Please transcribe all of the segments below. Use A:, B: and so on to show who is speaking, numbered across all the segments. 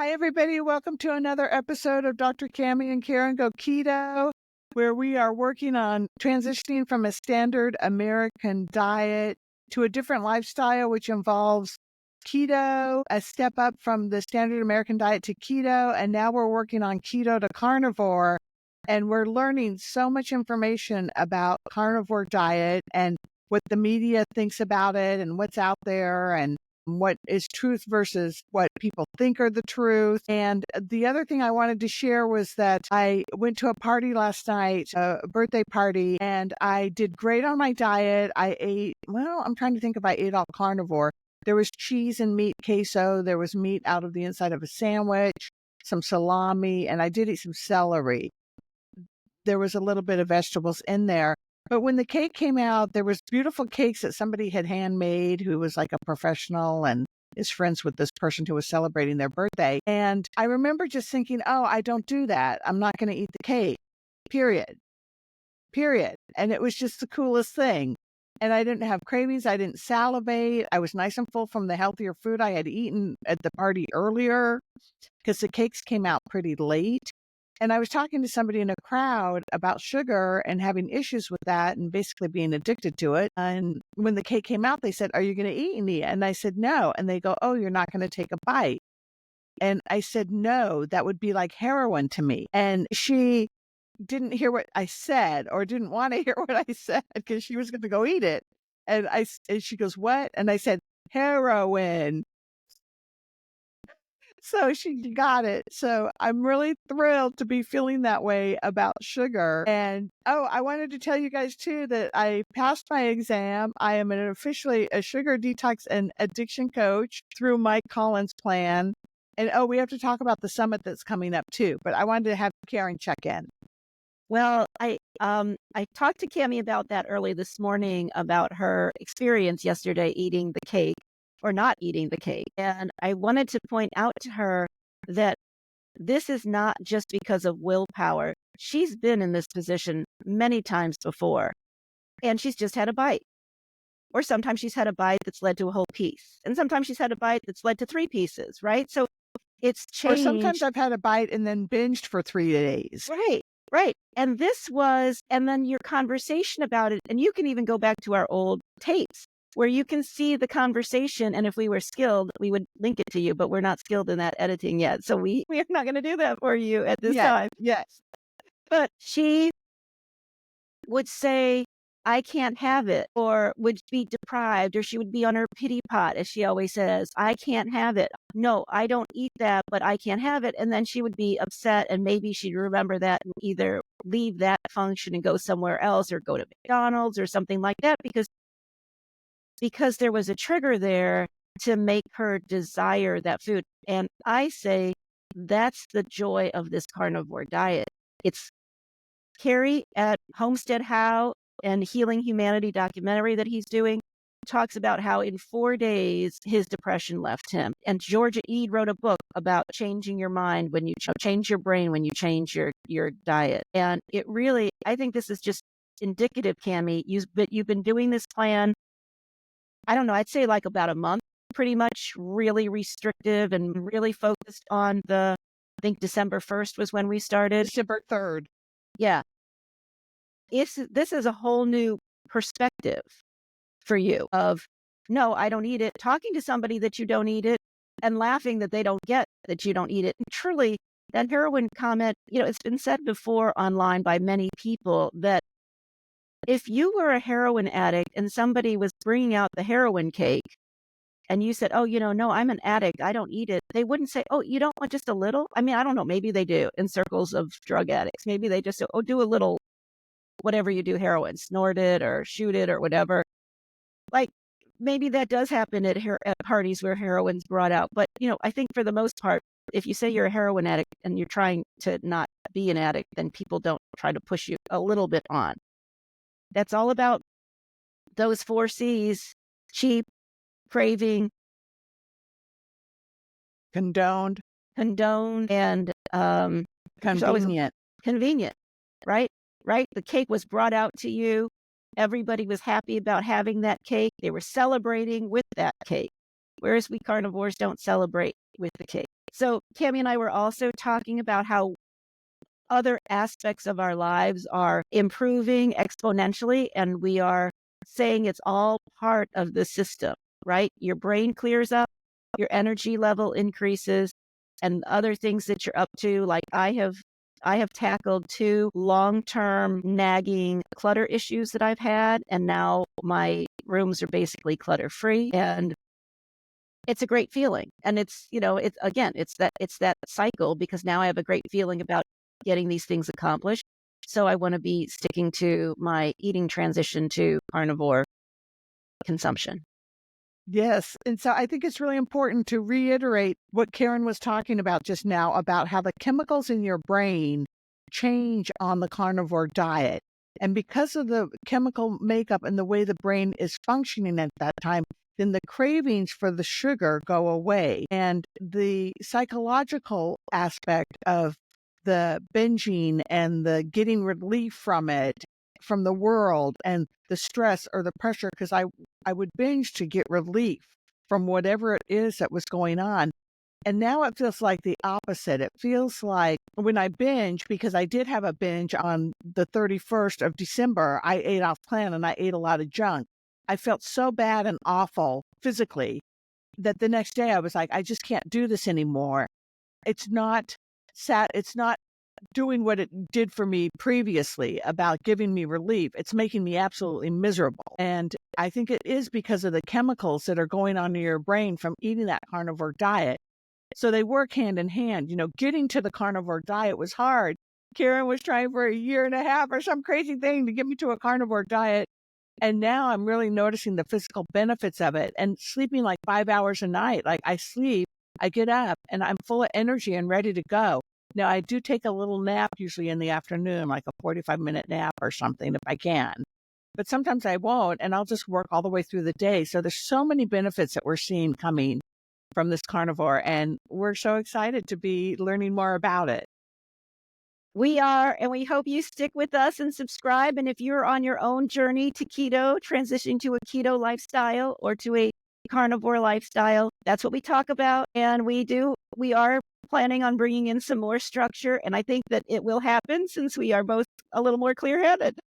A: Hi, everybody. Welcome to another episode of Dr. Cammy and Karen Go Keto, where we are working on transitioning from a standard American diet to a different lifestyle, which involves keto, a step up from the standard American diet to keto. And now we're working on keto to carnivore. And we're learning so much information about carnivore diet and what the media thinks about it and what's out there and what is truth versus what people think are the truth. And the other thing I wanted to share was that I went to a party last night, a birthday party, and I did great on my diet. I ate, I'm trying to think if I ate all carnivore. There was cheese and meat queso. There was meat out of the inside of a sandwich, some salami, and I did eat some celery. There was a little bit of vegetables in there. But when the cake came out, there was beautiful cakes that somebody had handmade who was like a professional and is friends with this person who was celebrating their birthday. And I remember just thinking, oh, I don't do that. I'm not going to eat the cake, period. And it was just the coolest thing. And I didn't have cravings. I didn't salivate. I was nice and full from the healthier food I had eaten at the party earlier because the cakes came out pretty late. And I was talking to somebody in a crowd about sugar and having issues with that and basically being addicted to it. And when the cake came out, they said, "Are you going to eat any?" And I said, "No." And they go, "Oh, you're not going to take a bite." And I said, "No, that would be like heroin to me." And she didn't hear what I said or didn't want to hear what I said because she was going to go eat it. And she goes, "What?" And I said, "Heroin." So she got it. So I'm really thrilled to be feeling that way about sugar. And I wanted to tell you guys too that I passed my exam. I am officially a sugar detox and addiction coach through Mike Collins' plan. And we have to talk about the summit that's coming up too. But I wanted to have Karen check in.
B: Well, I talked to Cammy about that early this morning about her experience yesterday eating the cake or not eating the cake. And I wanted to point out to her that this is not just because of willpower. She's been in this position many times before, and she's just had a bite. Or sometimes she's had a bite that's led to a whole piece. And sometimes she's had a bite that's led to 3 pieces, right? So it's changed.
A: Or sometimes I've had a bite and then binged for 3 days.
B: Right. And then your conversation about it, and you can even go back to our old tapes where you can see the conversation. And if we were skilled, we would link it to you, but we're not skilled in that editing yet. So we are not going to do that for you at this time.
A: Yes.
B: But she would say, "I can't have it," or would be deprived, or she would be on her pity pot, as she always says, "I can't have it. No, I don't eat that, but I can't have it." And then she would be upset, and maybe she'd remember that and either leave that function and go somewhere else or go to McDonald's or something like that because there was a trigger there to make her desire that food. And I say that's the joy of this carnivore diet. It's Carrie at Homestead How and Healing Humanity documentary that he's doing talks about how in 4 days his depression left him. And Georgia Ede wrote a book about changing your mind when you change your brain, when you change your diet. And it really, I think this is just indicative, Cammy. You've been doing this plan, I don't know, I'd say like about a month, pretty much really restrictive and really focused on I think December 1st was when we started.
A: December 3rd.
B: Yeah. This is a whole new perspective for you of, no, I don't eat it, talking to somebody that you don't eat it and laughing that they don't get that you don't eat it. And truly, that heroin comment, it's been said before online by many people that if you were a heroin addict and somebody was bringing out the heroin cake and you said, "Oh, no, I'm an addict, I don't eat it," they wouldn't say, "Oh, you don't want just a little?" I mean, I don't know, maybe they do in circles of drug addicts. Maybe they just say, "Oh, do a little, whatever you do, heroin, snort it or shoot it or whatever." Like maybe that does happen at parties where heroin's brought out. But, I think for the most part, if you say you're a heroin addict and you're trying to not be an addict, then people don't try to push you a little bit on. That's all about those 4 C's: cheap, craving,
A: condoned,
B: and
A: convenient.
B: Convenient, right? Right? The cake was brought out to you. Everybody was happy about having that cake. They were celebrating with that cake. Whereas we carnivores don't celebrate with the cake. So Cammy and I were also talking about how other aspects of our lives are improving exponentially, and we are saying it's all part of the system, right? Your brain clears up, your energy level increases, and other things that you're up to. Like I have tackled 2 long-term nagging clutter issues that I've had, and now my rooms are basically clutter-free, and it's a great feeling. And it's again, it's that cycle, because now I have a great feeling about getting these things accomplished. So I want to be sticking to my eating transition to carnivore consumption.
A: Yes. And so I think it's really important to reiterate what Karen was talking about just now about how the chemicals in your brain change on the carnivore diet. And because of the chemical makeup and the way the brain is functioning at that time, then the cravings for the sugar go away. And the psychological aspect of the binging and the getting relief from it, from the world and the stress or the pressure, because I would binge to get relief from whatever it is that was going on. And now it feels like the opposite. It feels like when I binge, because I did have a binge on the 31st of December, I ate off plan and I ate a lot of junk. I felt so bad and awful physically that the next day I was like, I just can't do this anymore. It's not it's not doing what it did for me previously about giving me relief. It's making me absolutely miserable. And I think it is because of the chemicals that are going on in your brain from eating that carnivore diet. So they work hand in hand. Getting to the carnivore diet was hard. Karen was trying for a year and a half or some crazy thing to get me to a carnivore diet. And now I'm really noticing the physical benefits of it, and sleeping like 5 hours a night. Like I sleep, I get up and I'm full of energy and ready to go. Now I do take a little nap usually in the afternoon, like a 45-minute nap or something if I can. But sometimes I won't, and I'll just work all the way through the day. So there's so many benefits that we're seeing coming from this carnivore, and we're so excited to be learning more about it.
B: We are, and we hope you stick with us and subscribe. And if you're on your own journey to keto, transitioning to a keto lifestyle or to a carnivore lifestyle, that's what we talk about. And we are planning on bringing in some more structure. And I think that it will happen since we are both a little more clear headed.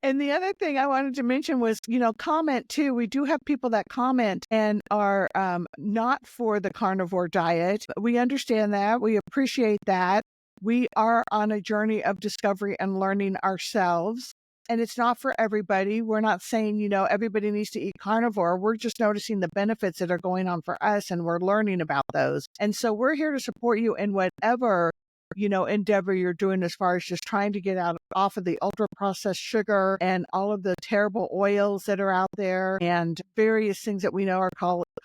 A: And the other thing I wanted to mention was, comment too. We do have people that comment and are not for the carnivore diet. We understand that. We appreciate that. We are on a journey of discovery and learning ourselves. And it's not for everybody. We're not saying, everybody needs to eat carnivore. We're just noticing the benefits that are going on for us, and we're learning about those. And so we're here to support you in whatever endeavor you're doing, as far as just trying to get off of the ultra processed sugar and all of the terrible oils that are out there and various things that we know are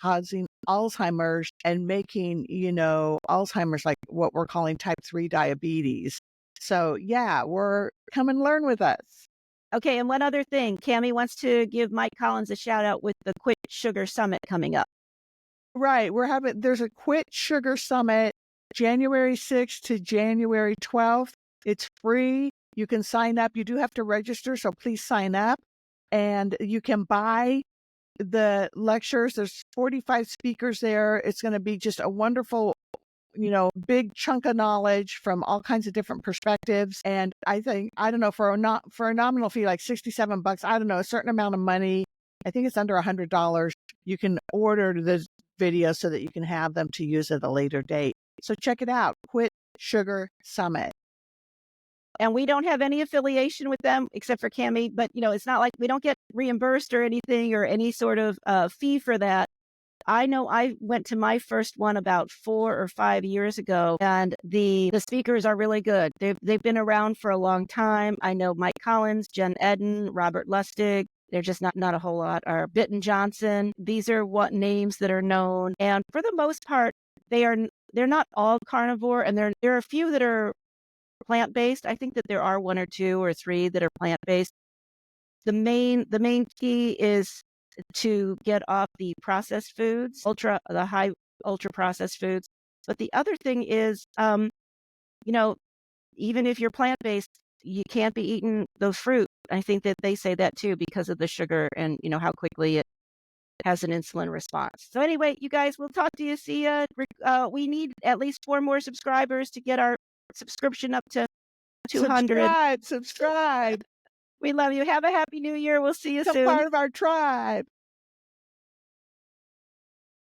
A: causing Alzheimer's and making, Alzheimer's like what we're calling type 3 diabetes. So yeah, come and learn with us.
B: Okay, and one other thing, Cammy wants to give Mike Collins a shout out with the Quit Sugar Summit coming up.
A: Right, there's a Quit Sugar Summit January 6th to January 12th. It's free. You can sign up. You do have to register, so please sign up. And you can buy the lectures. There's 45 speakers there. It's going to be just a wonderful, big chunk of knowledge from all kinds of different perspectives. And I think, I don't know, for a nominal fee, like $67, I don't know, a certain amount of money, I think it's under $100, you can order the videos so that you can have them to use at a later date. So check it out, Quit Sugar Summit.
B: And we don't have any affiliation with them except for Cammy, but it's not like we don't get reimbursed or anything or any sort of fee for that. I know I went to my first one about 4 or 5 years ago, and the speakers are really good. They've been around for a long time. I know Mike Collins, Jen Eden, Robert Lustig. They're just not a whole lot. Or Bitten Johnson. These are what names that are known, and for the most part, they're not all carnivore, and there are a few that are plant-based. I think that there are 1 or 2 or 3 that are plant-based. The main key is to get off the processed foods, the high ultra processed foods. But the other thing is, even if you're plant-based, you can't be eating the fruit. I think that they say that too because of the sugar and how quickly has an insulin response. So anyway, you guys, we'll talk to you. See ya. We need at least 4 more subscribers to get our subscription up to 200.
A: Subscribe.
B: We love you. Have a happy new year. We'll see you
A: Become
B: soon.
A: part of our tribe.